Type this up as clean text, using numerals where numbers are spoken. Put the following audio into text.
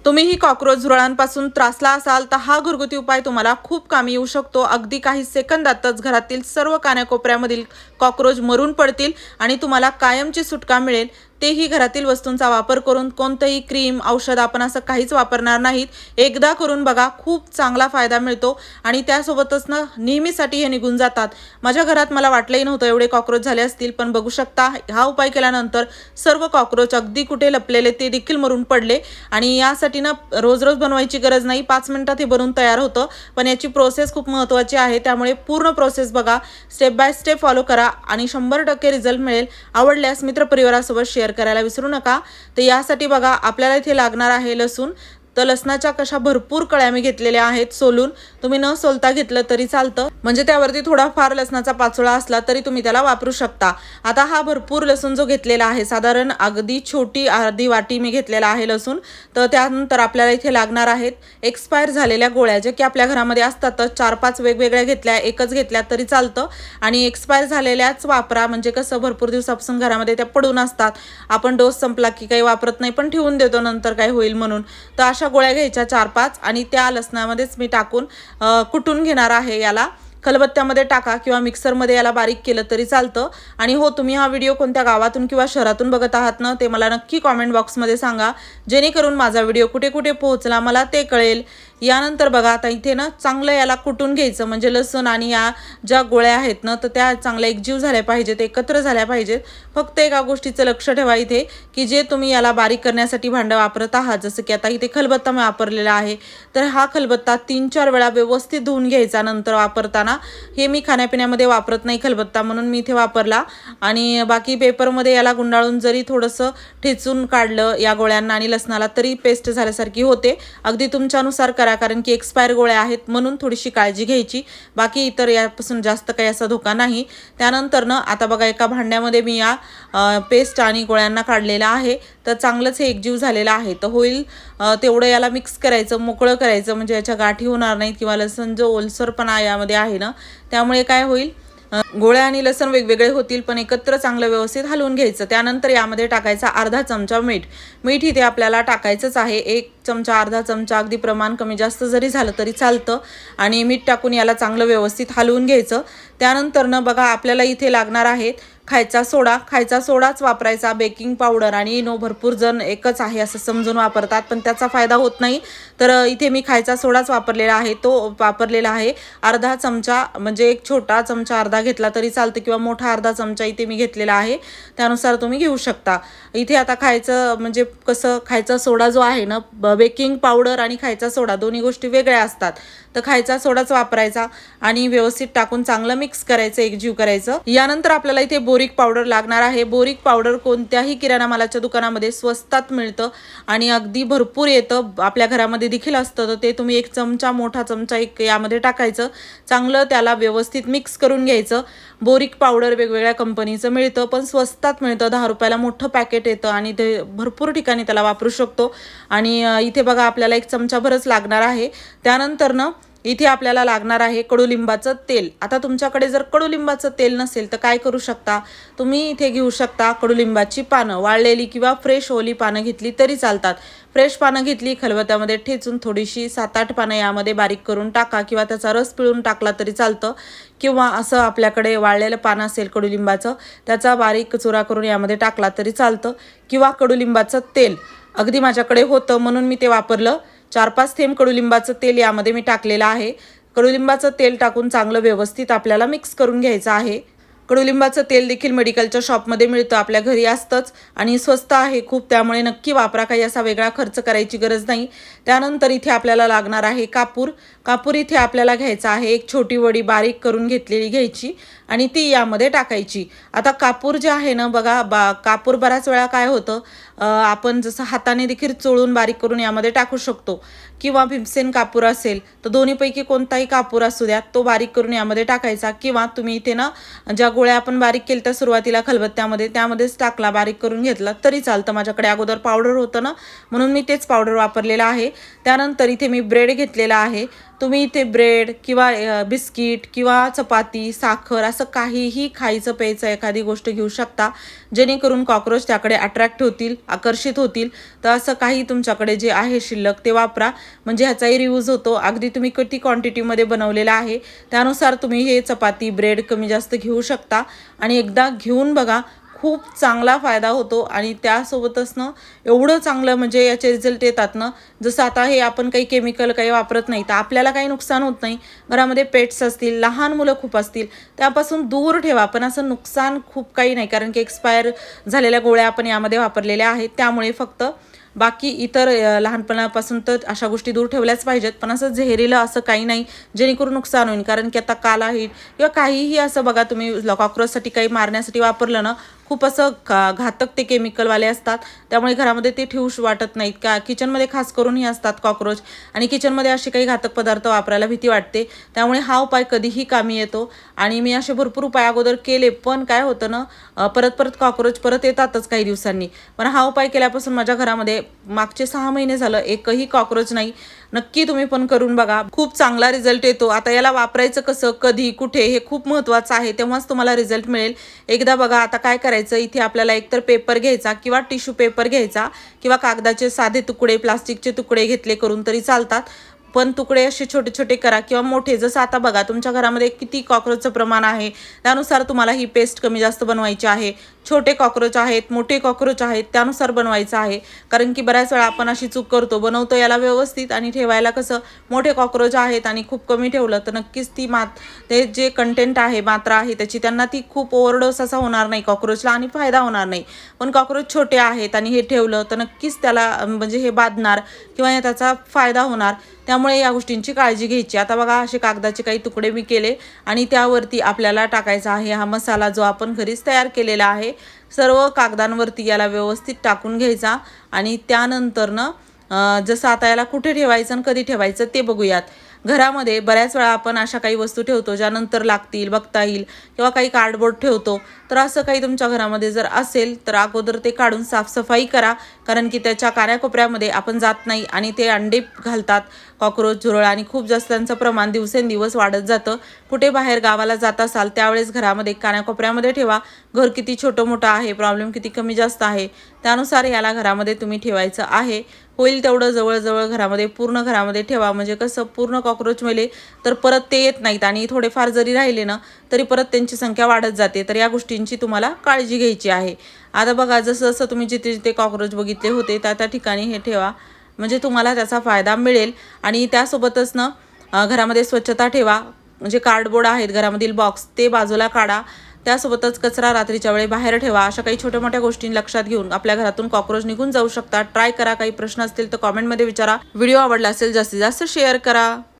तुम्हीही कॉकरोच झुरळांपासून त्रासला असाल तर हा घरगुती उपाय तुम्हाला खूप कामी येऊ शकतो। अगदी काही सेकंदातच घरातील सर्व कानाकोपऱ्यामधील कॉकरोच मरून पडतील आणि तुम्हाला कायमची सुटका मिळेल। तेही घरातील वस्तूंचा वापर करून, कोणतेही क्रीम औषध आपण असं काहीच वापरणार नाहीत। एकदा करून बघा, खूप चांगला फायदा मिळतो आणि त्यासोबतच ना नेहमीसाठी हे निघून जातात। माझ्या घरात मला वाटलंही नव्हतं एवढे कॉकरोच झाले असतील, पण बघू शकता हा उपाय केल्यानंतर सर्व कॉकरोच अगदी कुठे लपलेले ते देखील मरून पडले। आणि यासाठी ना रोज रोज बनवायची गरज नाही, 5 मिनिटात हे बनवून तयार होतं। पण याची प्रोसेस खूप महत्त्वाची आहे, त्यामुळे पूर्ण प्रोसेस बघा, स्टेप बाय स्टेप फॉलो करा आणि 100% रिझल्ट मिळेल। आवडल्यास मित्रपरिवारासोबत शेअर करायला विसरू नका। तर यासाठी बघा, आपल्याला इथे लागणार आहे लसूण। तर लसणाच्या कशा भरपूर कळ्या मी घेतलेल्या आहेत सोलून। तुम्ही न सोलता घेतलं तरी चालतं, म्हणजे त्यावरती थोडाफार लसणाचा पाचोळा असला तरी तुम्ही त्याला वापरू शकता। आता हा भरपूर लसूण जो घेतलेला आहे, साधारण अगदी छोटी अर्धी वाटी मी घेतलेला आहे लसूण। तर त्यानंतर आपल्याला इथे लागणार आहेत एक्सपायर झालेल्या गोळ्या, जे की आपल्या घरामध्ये असतातच। 4-5 वेगवेगळ्या घेतल्या, एकच घेतल्या तरी चालतं आणि एक्सपायर झालेल्याच वापरा, म्हणजे कसं भरपूर दिवसापासून घरामध्ये त्या पडून असतात। आपण डोस संपला की काही वापरत नाही, पण ठेवून देतो नंतर काय होईल म्हणून। तर अशा गोळ्या घ्यायच्या 4-5 आणि त्या लसणामध्येच मी टाकून कुटून घेणार आहे। याला खलबत्त्यामध्ये टाका किंवा मिक्सरमध्ये याला बारीक केलं तरी चालतं। आणि हो, तुम्ही हा व्हिडिओ कोणत्या गावातून किंवा शहरातून बघत आहात ना, ते मला नक्की कॉमेंट बॉक्समध्ये सांगा, जेणेकरून माझा व्हिडिओ कुठे कुठे पोहोचला मला ते कळेल। यानंतर बघा, आता इथे ना चांगलं याला कुटून घ्यायचं, म्हणजे लसूण आणि या ज्या गोळ्या आहेत ना, तर त्या चांगल्या एकजीव झाल्या पाहिजेत, एकत्र झाल्या पाहिजेत। फक्त एका गोष्टीचं लक्ष ठेवा इथे, की जे तुम्ही याला बारीक करण्यासाठी भांडं वापरत आहात, जसं की आता इथे खलबत्ता मी वापरलेला आहे, तर हा खलबत्ता 3-4 वेळा व्यवस्थित धुवून घ्यायचा नंतर वापरताना। हे मी खाण्यापिण्यामध्ये वापरत नाही खलबत्ता, म्हणून मी इथे वापरला। आणि बाकी पेपरमध्ये याला गुंडाळून जरी थोडंसं ठेचून काढलं या गोळ्यांना आणि लसणाला, तरी पेस्ट झाल्यासारखी होते। अगदी तुमच्यानुसार करा, कारण की एक्सपायर गोळ्या आहेत म्हणून थोडीशी काळजी घ्यायची, बाकी इतर यापासून जास्त काही असा धोका नाही। त्यानंतर ना आता बघा, एका भांड्यामध्ये मी या पेस्ट आणि गोळ्यांना काढलेलं आहे। तर चांगलंच हे एकजीव झालेलं आहे, तर होईल तेवढं याला मिक्स करायचं, मोकळं करायचं, म्हणजे याच्या गाठी होणार नाहीत किंवा लसण जो ओलसरपणा यामध्ये आहे ना, त्यामुळे काय होईल, गोळ्या आणि लसण वेगवेगळे होतील, पण एकत्र चांगलं व्यवस्थित हलवून घ्यायचं। त्यानंतर यामध्ये टाकायचा अर्धा चमचा मीठ। मीठ इथे आपल्याला टाकायचंच आहे, 1 चमचा अर्धा चमचा, अगदी प्रमाण कमी जास्त जरी झालं तरी चालतं। आणि मीठ टाकून याला चांगलं व्यवस्थित हलवून घ्यायचं। त्यानंतर न बघा, आपल्याला इथे लागणार आहे खायचा सोडा। खायचा सोडाच वापरायचा, बेकिंग पावडर आणि इनो भरपूर जण एकच आहे असं समजून वापरतात, पण त्याचा फायदा होत नाही। तर इथे मी खायचा सोडाच वापरलेला आहे, तो वापरलेला आहे अर्धा चमचा, म्हणजे एक छोटा चमचा अर्धा घेतला तरी चालतं, किंवा मोठा अर्धा चमचा इथे मी घेतलेला आहे, त्यानुसार तुम्ही घेऊ शकता। इथे आता खायचं म्हणजे कसं, खायचा सोडा जो आहे ना, बेकिंग पावडर आणि खायचा सोडा दोन्ही गोष्टी वेगळ्या असतात। तर खायचा सोडाच वापरायचा आणि व्यवस्थित टाकून चांगलं मिक्स करायचं, एकजीव करायचं। यानंतर आपल्याला इथे बोरिक पावडर लागणार आहे। बोरिक पावडर कोणत्याही किराणा मालाच्या दुकानामध्ये स्वस्तात मिळतं आणि अगदी भरपूर येतं, आपल्या घरामध्ये देखील असतं। तर ते तुम्ही 1 चमचा, मोठा चमचा एक यामध्ये टाकायचं, चांगलं त्याला व्यवस्थित मिक्स करून घ्यायचं। बोरिक पावडर वेगवेगळ्या कंपनीचं मिळतं, पण स्वस्तात मिळतं, 10 रुपयाला मोठं पॅकेट येतं आणि ते भरपूर ठिकाणी त्याला वापरू शकतो। आणि इथे बघा, आपल्याला 1 चमचाभरच लागणार आहे। त्यानंतर ना इथे आपल्याला लागणार आहे कडुलिंबाचं तेल। आता तुमच्याकडे जर कडुलिंबाचं तेल नसेल तर काय करू शकता, तुम्ही इथे घेऊ शकता कडुलिंबाची पानं, वाळलेली किंवा फ्रेश ओली पानं घेतली तरी चालतात। फ्रेश पानं घेतली, खलबत्त्यामध्ये ठेचून थोडीशी 7-8 पानं यामध्ये बारीक करून टाका, किंवा त्याचा रस पिळून टाकला तरी चालतं, किंवा असं आपल्याकडे वाळलेलं पान असेल कडुलिंबाचं, त्याचा बारीक चुरा करून यामध्ये टाकला तरी चालतं, किंवा कडुलिंबाचं तेल अगदी माझ्याकडे होतं म्हणून मी ते वापरलं। 4-5 थेंब कडुलिंबाचं तेल यामध्ये मी टाकलेलं आहे। कडुलिंबाचं तेल टाकून चांगलं व्यवस्थित आपल्याला मिक्स करून घ्यायचं आहे। कडुलिंबाचं तेल देखील मेडिकलच्या शॉपमध्ये मिळतं, आपल्या घरी असतंच आणि स्वस्त आहे खूप, त्यामुळे नक्की वापरा, काही असा वेगळा खर्च करायची गरज नाही। त्यानंतर इथे आपल्याला लागणार आहे कापूर। कापूर इथे आपल्याला घ्यायचा आहे, एक छोटी वडी बारीक करून घेतलेली घ्यायची आणि ती यामध्ये टाकायची। आता कापूर जे आहे ना बघा, कापूर बऱ्याच वेळा काय होतं, आपण जसं हाताने देखील चोळून बारीक करून यामध्ये टाकू शकतो, किंवा भीमसेन कापूर असेल तर दोन्हीपैकी कोणताही कापूर असू द्या, तो बारीक करून यामध्ये टाकायचा, किंवा तुम्ही इथे ना ज्या गोळ्या आपण बारीक केल्या त्या सुरुवातीला खलबत्त्यामध्ये, त्यामध्येच टाकला, बारीक करून घेतला तरी चालतं। माझ्याकडे अगोदर पावडर होतं ना, म्हणून मी तेच पावडर वापरलेलं आहे। त्यानंतर इथे मी ब्रेड घेतलेला आहे, तुम्ही इथे ब्रेड किंवा बिस्किट किंवा चपाती, साखर असं काहीही खायचं प्यायचं एखादी गोष्ट घेऊ शकता, जेणेकरून कॉक्रोच त्याकडे अट्रॅक्ट होतील, आकर्षित होतील. तर असं काही तुमच्याकडे जे आहे शिल्लक ते वापरा, म्हणजे ह्याचाही रियूज होतो. अगदी तुम्ही किती क्वांटिटीमध्ये बनवलेला आहे त्यानुसार तुम्ही हे चपाती, ब्रेड कमी जास्त घेऊ शकता आणि एकदा घेऊन बघा, खूप चांगला फायदा होतो. आणि त्यासोबतच ना एवढं चांगलं म्हणजे याचे रिझल्ट येतात ना, जसं आता हे आपण काही केमिकल काही वापरत नाही तर आपल्याला काही नुकसान होत नाही. घरामध्ये पेट्स असतील, लहान मुलं खूप असतील, त्यापासून दूर ठेवा. पण असं नुकसान खूप काही नाही, कारण की एक्सपायर झालेल्या गोळ्या आपण यामध्ये वापरलेल्या आहेत. त्यामुळे फक्त बाकी इतर लहानपणापासून तर अशा गोष्टी दूर ठेवल्याच पाहिजेत. पण असं झेरीलं असं काही नाही जेणेकरून नुकसान होईल, कारण की आता काला हिट किंवा काहीही असं बघा, तुम्ही कॉक्रोचसाठी काही मारण्यासाठी वापरलं ना, खूप असं घातक ते केमिकलवाले असतात. त्यामुळे घरामध्ये ते ठेवूच वाटत नाहीत. का किचनमध्ये खास करूनही असतात कॉक्रोच, आणि किचनमध्ये असे काही घातक पदार्थ वापरायला भीती वाटते. त्यामुळे हा उपाय कधीही कामी येतो. आणि मी असे भरपूर उपाय अगोदर केले, पण काय होतं ना, परत परत कॉक्रोच परत येतातच काही दिवसांनी. पण हा उपाय केल्यापासून माझ्या घरामध्ये मागचे 6 महिने झालं एकही कॉक्रोच नाही. नक्की तुम्ही पण करून बघा, खूप चांगला रिझल्ट येतो. आता याला वापरायचं कसं, कधी, कुठे हे खूप महत्त्वाचं आहे, तेव्हाच तुम्हाला रिझल्ट मिळेल. एकदा बघा, आता काय करायचं, इथे आपल्याला एकतर पेपर घ्यायचा किंवा टिश्यू पेपर घ्यायचा किंवा कागदाचे साधे तुकडे, प्लास्टिकचे तुकडे घेतले करून तरी चालतात. पण तुकडे असे छोटे छोटे करा किंवा मोठे, जसं आता बघा तुमच्या घरामध्ये किती कॉक्रोचचं प्रमाण आहे त्यानुसार तुम्हाला ही पेस्ट कमी जास्त बनवायची आहे. छोटे कॉक्रोच आहेत, मोठे कॉक्रोच आहेत, त्यानुसार बनवायचं आहे. कारण की बऱ्याच वेळा आपण अशी चूक करतो, बनवतो याला व्यवस्थित आणि ठेवायला कसं मोठे कॉक्रोच आहेत आणि खूप कमी ठेवलं तर नक्कीच ती ते जे कंटेंट आहे, मात्रा आहे त्याची, त्यांना ती खूप ओव्हरडोस असा होणार नाही कॉक्रोचला आणि फायदा होणार नाही. पण कॉक्रोच छोटे आहेत आणि हे ठेवलं तर नक्कीच त्याला म्हणजे हे बाधणार किंवा त्याचा फायदा होणार. त्यामुळे या गोष्टींची काळजी घ्यायची. आता बघा, असे कागदाचे काही तुकडे मी केले आणि त्यावरती आपल्याला टाकायचा आहे हा मसाला जो आपण घरीच तयार केलेला आहे. सर्व कागदांवरती याला व्यवस्थित टाकून घ्यायचा आणि त्यानंतर ना जसं आता याला कुठे ठेवायचं आणि कधी ठेवायचं ते बघूयात. घरामध्ये बऱ्याच वेळा आपण अशा काही वस्तू ठेवतो ज्या नंतर लागतील, बघता येईल, किंवा काही कार्डबोर्ड ठेवतो. तर असं काही तुमच्या घरामध्ये जर असेल तर अगोदर ते काढून साफसफाई करा, कारण की त्याच्या कान्याकोपऱ्यामध्ये आपण जात नाही आणि ते अंडे घालतात कॉक्रोच, झुरळ, आणि खूप जास्त त्यांचं प्रमाण दिवसेंदिवस वाढत जातं. कुठे बाहेर गावाला जात असाल त्यावेळेस घरामध्ये कान्याकोपऱ्यामध्ये ठेवा. घर किती छोटं मोठं आहे, प्रॉब्लेम किती कमी जास्त आहे, त्यानुसार याला घरामध्ये तुम्ही ठेवायचं आहे. होईल तेवढं जवळजवळ घरामध्ये, पूर्ण घरामध्ये ठेवा, म्हणजे कसं पूर्ण कॉक्रोच मेले तर परत ते येत नाहीत आणि थोडेफार जरी राहिले ना तरी परत त्यांची संख्या वाढत जाते. तर या गोष्टींची तुम्हाला काळजी घ्यायची आहे. आता बघा, जसं जसं तुम्ही जिथे जिथे कॉक्रोच बघितले होते त्या त्या ठिकाणी हे ठेवा, म्हणजे तुम्हाला त्याचा फायदा मिळेल. आणि त्यासोबतच ना घरामध्ये स्वच्छता ठेवा, म्हणजे कार्डबोर्ड आहेत घरामधील बॉक्स ते बाजूला काढा. त्यासोबतच कचरा रात्रीच्या वेळी बाहेर ठेवा. अशा काही छोट्या मोठ्या गोष्टी लक्षात घेऊन आपल्या घरातून कॉक्रोच निघून जाऊ शकतात. ट्राय करा. काही प्रश्न असतील तर कॉमेंटमध्ये विचारा. व्हिडिओ आवडला असेल जास्तीत जास्त शेअर करा.